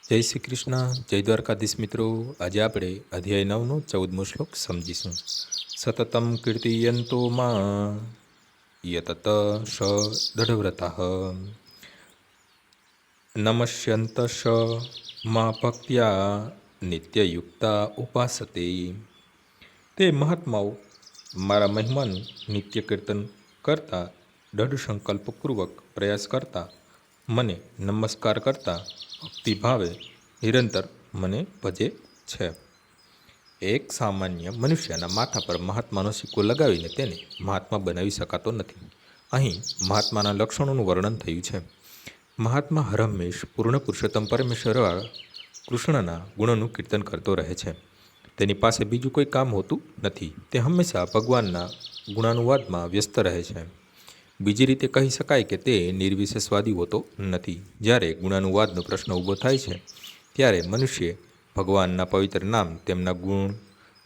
જય શ્રી કૃષ્ણ, જય દ્વારકાધીશ મિત્રો. આજે આપણે અધ્યાય 9નો 14મો શ્લોક સમજીશું. સતતમ કીર્તિયંતો માં યતત શ દઢવ્રતઃ નમસ્યંત શ મા ભક્ત્યા નિત્યયુક્તા ઉપાસતે. તે મહાત્માઓ મારા મહિમાનું નિત્ય કીર્તન કરતા, દઢ સંકલ્પપૂર્વક પ્રયાસ કરતા, મને નમસ્કાર કરતા ભક્તિભાવે નિરંતર મને ભજે છે. એક સામાન્ય મનુષ્યના માથા પર મહાત્માનો સિક્કો લગાવીને તેને મહાત્મા બનાવી શકાતો નથી. અહીં મહાત્માના લક્ષણોનું વર્ણન થયું છે. મહાત્મા હરહંમેશ પૂર્ણ પુરુષોત્તમ પરમેશ્વર કૃષ્ણના ગુણોનું કીર્તન કરતો રહે છે. તેની પાસે બીજું કોઈ કામ હોતું નથી. તે હંમેશા ભગવાનના ગુણાનુવાદમાં વ્યસ્ત રહે છે. બીજી રીતે કહી શકાય કે તે નિર્વિશેષવાદી હોતો નથી. જ્યારે ગુણાનુવાદનો પ્રશ્ન ઊભો થાય છે ત્યારે મનુષ્ય ભગવાનના પવિત્ર નામ, તેમના ગુણ,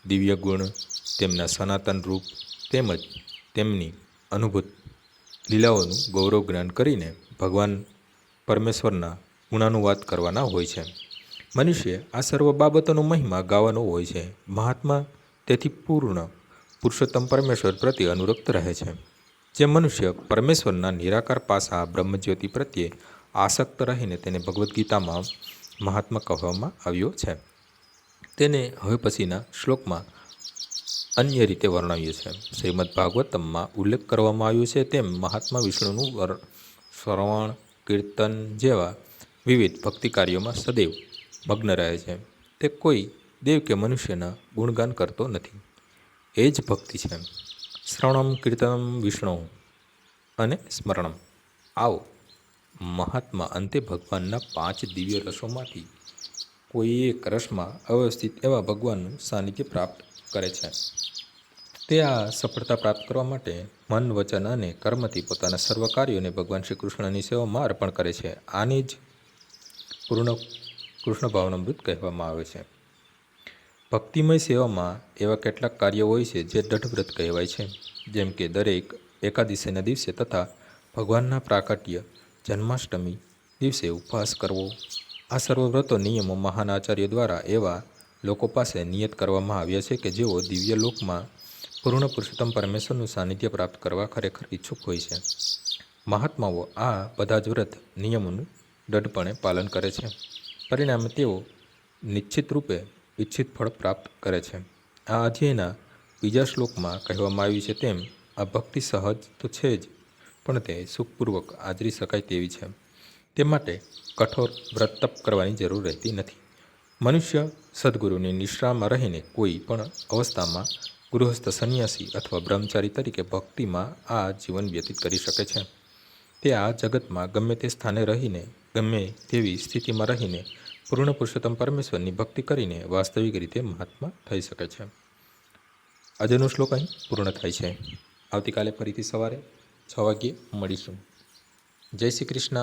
દિવ્ય ગુણ, તેમના સનાતન રૂપ તેમજ તેમની અનુભૂત લીલાઓનું ગૌરવ જ્ઞાન કરીને ભગવાન પરમેશ્વરના ગુણાનુવાદ કરવાના હોય છે. મનુષ્ય આ સર્વ બાબતોનો મહિમા ગાવાનો હોય છે. મહાત્મા તેથી પૂર્ણ પુરુષોત્તમ પરમેશ્વર પ્રત્યે અનુરક્ત રહે છે. જે મનુષ્ય પરમેશ્વરના નિરાકાર પાસા બ્રહ્મજ્યોતિ પ્રત્યે આસક્ત રહીને તેને ભગવદ્ ગીતામાં મહાત્મા કહેવામાં આવ્યો છે. તેને હવે પછીના શ્લોકમાં અન્ય રીતે વર્ણવ્યું છે. શ્રીમદ ભાગવતમમાં ઉલ્લેખ કરવામાં આવ્યો છે તેમ મહાત્મા વિષ્ણુનું શ્રવણ, કીર્તન જેવા વિવિધ ભક્તિ કાર્યોમાં સદૈવ મગ્ન રહે છે. તે કોઈ દેવ કે મનુષ્યના ગુણગાન કરતો નથી. એ જ ભક્તિ છે. શ્રવણમ કીર્તનમ વિષ્ણુ અને સ્મરણમ. આવો મહાત્મા અંતે ભગવાનના 5 દિવ્ય રસોમાંથી કોઈ એક રસમાં અવ્યવસ્થિત એવા ભગવાનનું સાનિધ્ય પ્રાપ્ત કરે છે. તે આ સફળતા પ્રાપ્ત કરવા માટે મન, વચન અને કર્મથી પોતાના સર્વ કાર્યોને ભગવાન શ્રી કૃષ્ણની સેવામાં અર્પણ કરે છે. આને જ પૂર્ણ કૃષ્ણ ભાવનામૃત કહેવામાં આવે છે. ભક્તિમય સેવામાં એવા કેટલાક કાર્યો હોય છે જે દઢવ્રત કહેવાય છે. જેમ કે દરેક એકાદશીના દિવસે તથા ભગવાનના પ્રાકટ્ય જન્માષ્ટમી દિવસે ઉપવાસ કરવો. આ સર્વ વ્રતો નિયમો મહાન આચાર્યો દ્વારા એવા લોકો પાસે નિયત કરવામાં આવ્યા છે કે જેઓ દિવ્ય લોકમાં પૂર્ણ પુરુષોત્તમ પરમેશ્વરનું સાનિધ્ય પ્રાપ્ત કરવા ખરેખર ઈચ્છુક હોય છે. મહાત્માઓ આ બધા જ વ્રત નિયમોનું દૃઢપણે પાલન કરે છે. પરિણામે તેઓ નિશ્ચિત રૂપે ઈચ્છિત ફળ પ્રાપ્ત કરે છે. આ અધ્યાયના બીજા શ્લોકમાં કહેવામાં આવ્યું છે તેમ આ ભક્તિ સહજ તો છે જ, પણ તે સુખપૂર્વક આચરી શકાય તેવી છે. તે માટે કઠોર વ્રત તપ કરવાની જરૂર રહેતી નથી. મનુષ્ય સદગુરુની નિશ્રામાં રહીને કોઈ પણ અવસ્થામાં ગૃહસ્થ, સંન્યાસી અથવા બ્રહ્મચારી તરીકે ભક્તિમાં આ જીવન વ્યતીત કરી શકે છે. તે આ જગતમાં ગમે તે સ્થાને રહીને, ગમે તેવી સ્થિતિમાં રહીને પૂર્ણ પુરુષોત્તમ પરમેશ્વરની ભક્તિ કરીને વાસ્તવિક રીતે મહાત્મા થઈ શકે છે. આજનો શ્લોક અહીં પૂર્ણ થાય છે. આવતીકાલે ફરીથી સવારે 6 વાગ્યે મળીશું. જય શ્રી કૃષ્ણ.